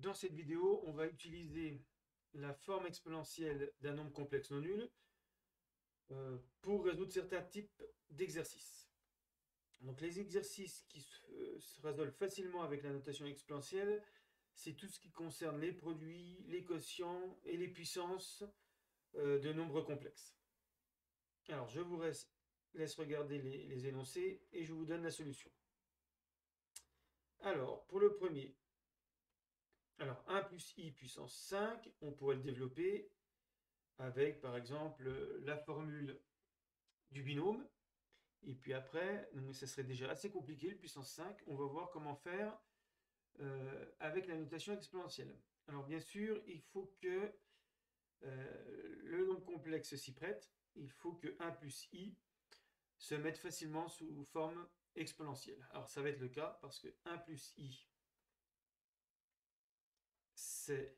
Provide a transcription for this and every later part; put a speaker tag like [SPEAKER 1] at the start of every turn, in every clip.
[SPEAKER 1] Dans cette vidéo, on va utiliser la forme exponentielle d'un nombre complexe non nul pour résoudre certains types d'exercices. Donc les exercices qui se résolvent facilement avec la notation exponentielle, c'est tout ce qui concerne les produits, les quotients et les puissances de nombres complexes. Alors je vous laisse regarder les énoncés et je vous donne la solution. Alors pour le premier, 1 plus i puissance 5, on pourrait le développer avec par exemple la formule du binôme. Et puis après, donc ça serait déjà assez compliqué, le puissance 5. On va voir comment faire avec la notation exponentielle. Alors bien sûr, il faut que le nombre complexe s'y prête. Il faut que 1 plus i se mette facilement sous forme exponentielle. Alors ça va être le cas parce que 1 plus i, c'est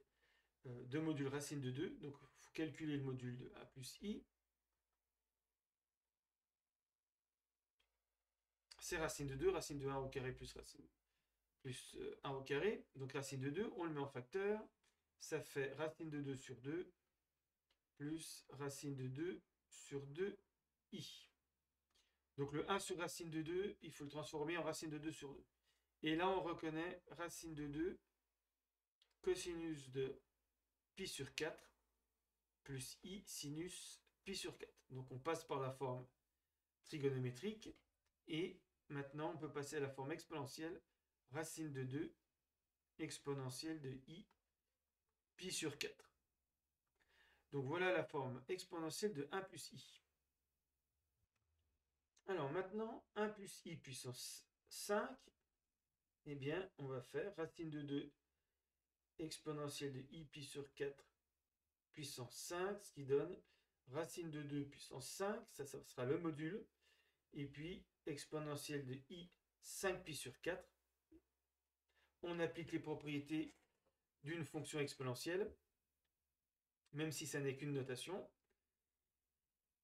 [SPEAKER 1] 2 modules racine de 2. Donc il faut calculer le module de 1 plus i. C'est racine de 2, racine de 1 au carré plus 1 au carré. Donc racine de 2, on le met en facteur. Ça fait racine de 2 sur 2 plus racine de 2 sur 2i. Donc le 1 sur racine de 2, il faut le transformer en racine de 2 sur 2. Et là, on reconnaît racine de 2 cosinus de pi sur 4 plus i sinus pi sur 4. Donc on passe par la forme trigonométrique et maintenant on peut passer à la forme exponentielle racine de 2 exponentielle de i pi sur 4. Donc voilà la forme exponentielle de 1 plus i. Alors maintenant, 1 plus i puissance 5, eh bien, on va faire racine de 2 exponentielle de i pi sur 4 puissance 5, ce qui donne racine de 2 puissance 5, ça sera le module, et puis exponentielle de i 5 pi sur 4. On applique les propriétés d'une fonction exponentielle, même si ça n'est qu'une notation.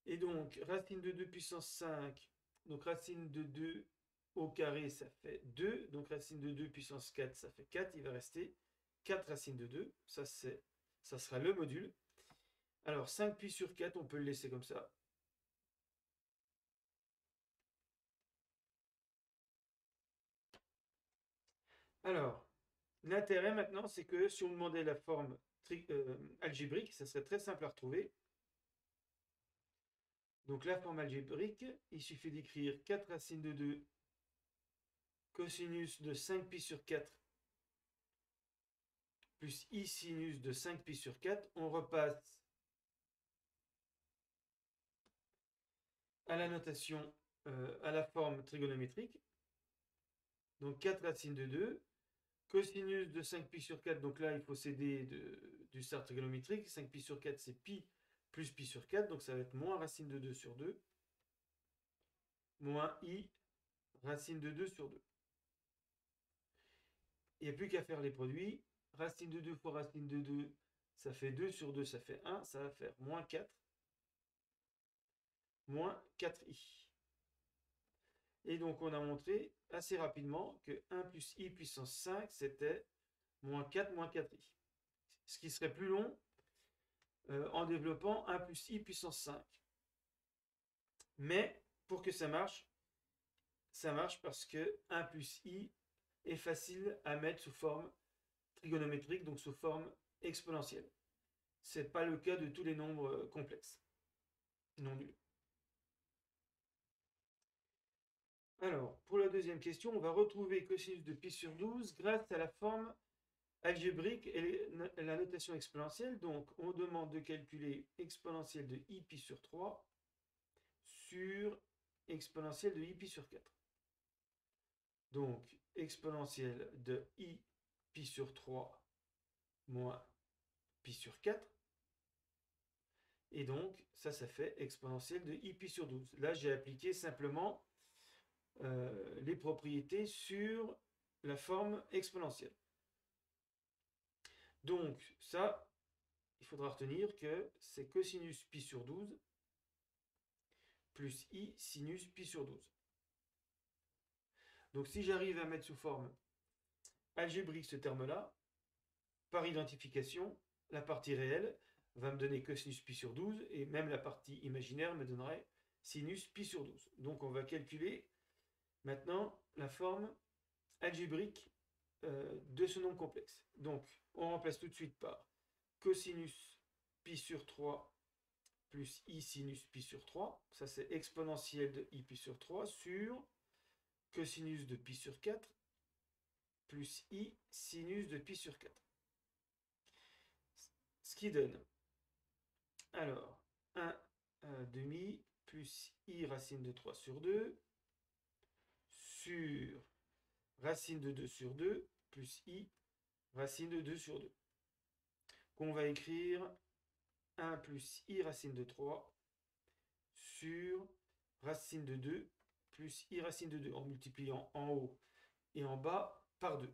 [SPEAKER 1] Et donc, racine de 2 puissance 5, donc racine de 2 au carré, ça fait 2. Donc, racine de 2 puissance 4, ça fait 4. Il va rester 4 racines de 2. Ça sera le module. Alors, 5 pi sur 4, on peut le laisser comme ça. Alors, l'intérêt maintenant, c'est que si on demandait la forme algébrique, ça serait très simple à retrouver. Donc, la forme algébrique, il suffit d'écrire 4 racines de 2 cosinus de 5 pi sur 4 plus i sinus de 5 pi sur 4. On repasse à la notation, à la forme trigonométrique. Donc 4 racines de 2. Cosinus de 5 pi sur 4. Donc là, il faut s'aider du start trigonométrique. 5 pi sur 4, c'est pi plus pi sur 4. Donc ça va être moins racine de 2 sur 2. Moins i racine de 2 sur 2. Il n'y a plus qu'à faire les produits. Racine de 2 fois racine de 2, ça fait 2 sur 2, ça fait 1. Ça va faire moins 4. Moins 4i. Et donc on a montré assez rapidement que 1 plus i puissance 5, c'était moins 4 moins 4i. Ce qui serait plus long en développant 1 plus i puissance 5. Mais pour que ça marche parce que 1 plus i est facile à mettre sous forme trigonométrique, donc sous forme exponentielle. Ce n'est pas le cas de tous les nombres complexes, non nuls. Alors, pour la deuxième question, on va retrouver cosinus de pi sur 12 grâce à la forme algébrique et la notation exponentielle. Donc, on demande de calculer exponentielle de i pi sur 3 sur exponentielle de i pi sur 4. Donc, exponentielle de i pi sur 3 moins pi sur 4. Et donc, ça fait exponentielle de i pi sur 12. Là, j'ai appliqué simplement les propriétés sur la forme exponentielle. Donc, ça, il faudra retenir que c'est cosinus pi sur 12 plus i sinus pi sur 12. Donc, si j'arrive à mettre sous forme algébrique ce terme-là, par identification, la partie réelle va me donner cosinus pi sur 12, et même la partie imaginaire me donnerait sinus pi sur 12. Donc on va calculer maintenant la forme algébrique de ce nombre complexe. Donc on remplace tout de suite par cosinus pi sur 3 plus i sinus pi sur 3, ça c'est exponentielle de i pi sur 3 sur cosinus de pi sur 4 plus i sinus de pi sur 4. Ce qui donne, alors, 1 demi plus i racine de 3 sur 2 sur racine de 2 sur 2 plus i racine de 2 sur 2. Qu'on va écrire 1 plus i racine de 3 sur racine de 2 plus i racine de 2 en multipliant en haut et en bas par 2.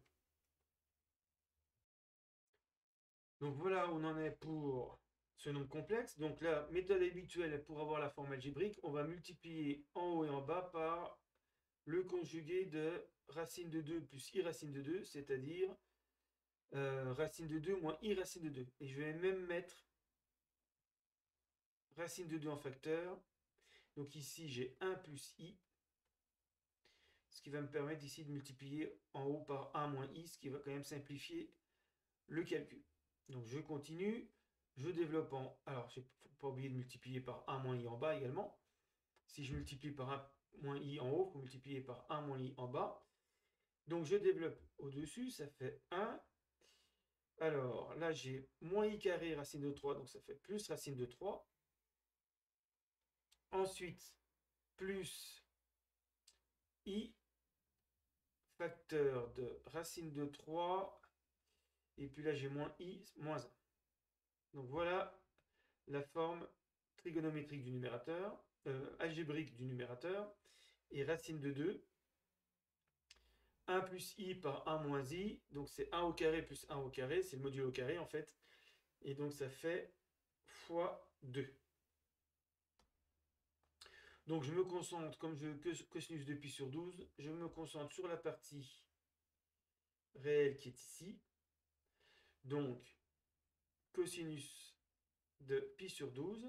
[SPEAKER 1] Donc voilà où on en est pour ce nombre complexe. Donc la méthode habituelle pour avoir la forme algébrique, on va multiplier en haut et en bas par le conjugué de racine de 2 plus i racine de 2, c'est-à-dire racine de 2 moins i racine de 2. Et je vais même mettre racine de 2 en facteur. Donc ici, j'ai 1 plus i, ce qui va me permettre ici de multiplier en haut par 1 moins i, ce qui va quand même simplifier le calcul. Donc je continue, je développe en... Alors, il ne faut pas oublier de multiplier par 1 moins i en bas également. Si je multiplie par 1 moins i en haut, il faut multiplier par 1 moins i en bas. Donc je développe au-dessus, ça fait 1. Alors là, j'ai moins i carré racine de 3, donc ça fait plus racine de 3. Ensuite, plus i facteur de racine de 3. Et puis là, j'ai moins i moins 1. Donc voilà la forme trigonométrique du numérateur, algébrique du numérateur. Et racine de 2, 1 plus i par 1 moins i, donc c'est 1 au carré plus 1 au carré, c'est le modulo au carré en fait. Et donc ça fait fois 2. Donc je me concentre, comme je cosinus de pi sur 12, je me concentre sur la partie réelle qui est ici. Donc cosinus de pi sur 12,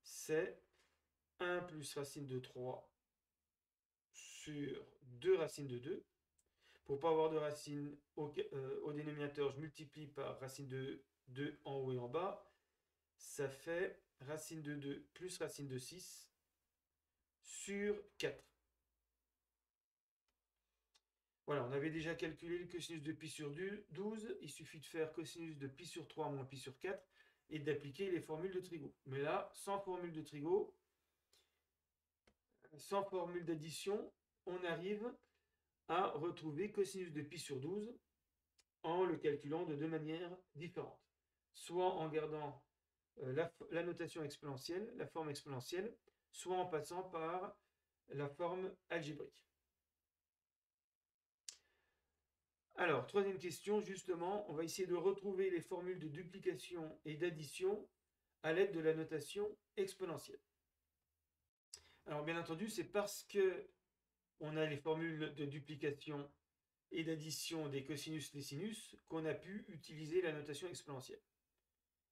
[SPEAKER 1] c'est 1 plus racine de 3 sur 2 racines de 2. Pour ne pas avoir de racine au dénominateur, je multiplie par racine de 2 en haut et en bas. Ça fait racine de 2 plus racine de 6 sur 4. Voilà, on avait déjà calculé le cosinus de pi sur 12. Il suffit de faire cosinus de pi sur 3 moins pi sur 4 et d'appliquer les formules de Trigo. Mais là, sans formule de Trigo, sans formule d'addition, on arrive à retrouver cosinus de pi sur 12 en le calculant de deux manières différentes. Soit en gardant la notation exponentielle, la forme exponentielle, soit en passant par la forme algébrique. Alors, troisième question, justement, on va essayer de retrouver les formules de duplication et d'addition à l'aide de la notation exponentielle. Alors, bien entendu, c'est parce que on a les formules de duplication et d'addition des cosinus et des sinus qu'on a pu utiliser la notation exponentielle.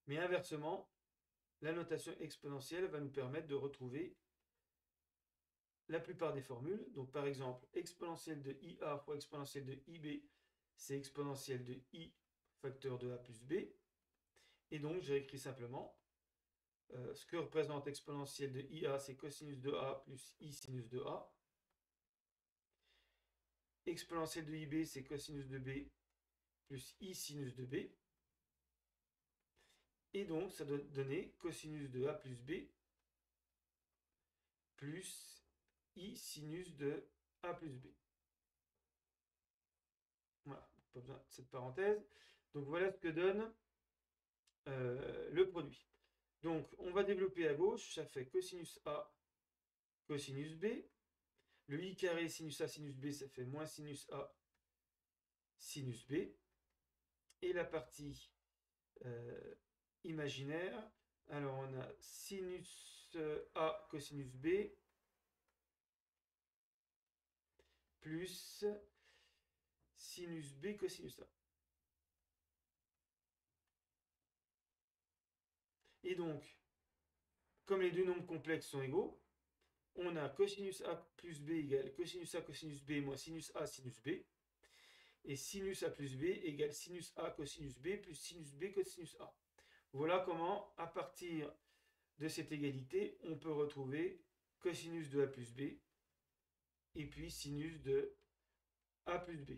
[SPEAKER 1] Mais inversement, la notation exponentielle va nous permettre de retrouver la plupart des formules. Donc par exemple, exponentielle de IA fois exponentielle de IB, c'est exponentielle de I facteur de A plus B. Et donc j'ai écrit simplement ce que représente exponentielle de IA, c'est cosinus de A plus I sinus de A. Exponentielle de IB, c'est cosinus de B plus I sinus de B. Et donc ça doit donner cosinus de A plus B plus I sinus de A plus B. Voilà, pas besoin de cette parenthèse. Donc voilà ce que donne le produit. Donc on va développer à gauche, ça fait cosinus A, cosinus B. Le I carré sinus A, sinus B, ça fait moins sinus A, sinus B. Et la partie imaginaire, alors on a sinus A, cosinus B, plus sinus B, cosinus A. Et donc, comme les deux nombres complexes sont égaux, on a cosinus A plus B égale cosinus A cosinus B moins sinus A sinus B. Et sinus A plus B égale sinus A cosinus B plus sinus B cosinus A. Voilà comment, à partir de cette égalité, on peut retrouver cosinus de A plus B et puis sinus de A plus B.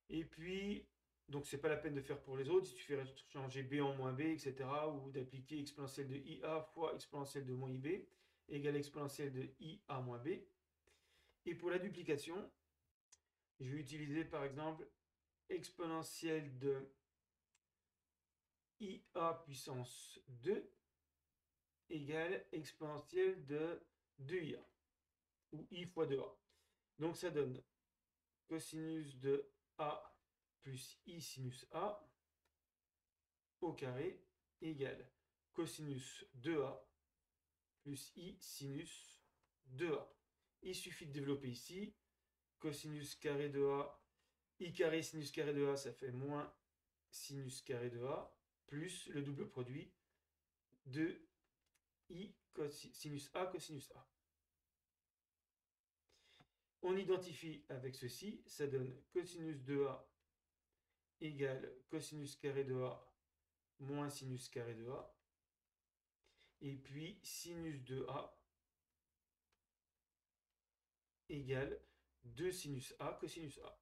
[SPEAKER 1] Et puis, donc c'est pas la peine de faire pour les autres, il suffit de changer B en moins B, etc. ou d'appliquer exponentielle de IA fois exponentielle de moins IB égale exponentielle de IA moins B. Et pour la duplication, je vais utiliser par exemple exponentielle de IA puissance 2 égale exponentielle de 2IA, ou I fois 2A. Donc ça donne cosinus de A plus I sinus A au carré égale cosinus 2A plus I sinus 2A. Il suffit de développer ici. Cosinus carré de A, I carré sinus carré de A, ça fait moins sinus carré de A, plus le double produit de I sinus A cosinus A. On identifie avec ceci, ça donne cosinus de A égale cosinus carré de A moins sinus carré de A. Et puis sinus de A égale 2 sinus A cosinus A.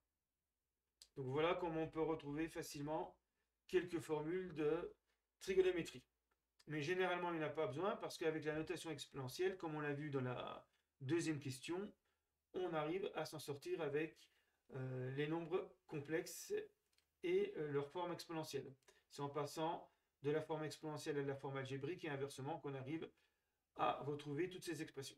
[SPEAKER 1] Donc voilà comment on peut retrouver facilement quelques formules de trigonométrie. Mais généralement, il n'y en a pas besoin parce qu'avec la notation exponentielle, comme on l'a vu dans la deuxième question, on arrive à s'en sortir avec les nombres complexes et leur forme exponentielle. C'est en passant de la forme exponentielle à la forme algébrique et inversement qu'on arrive à retrouver toutes ces expressions.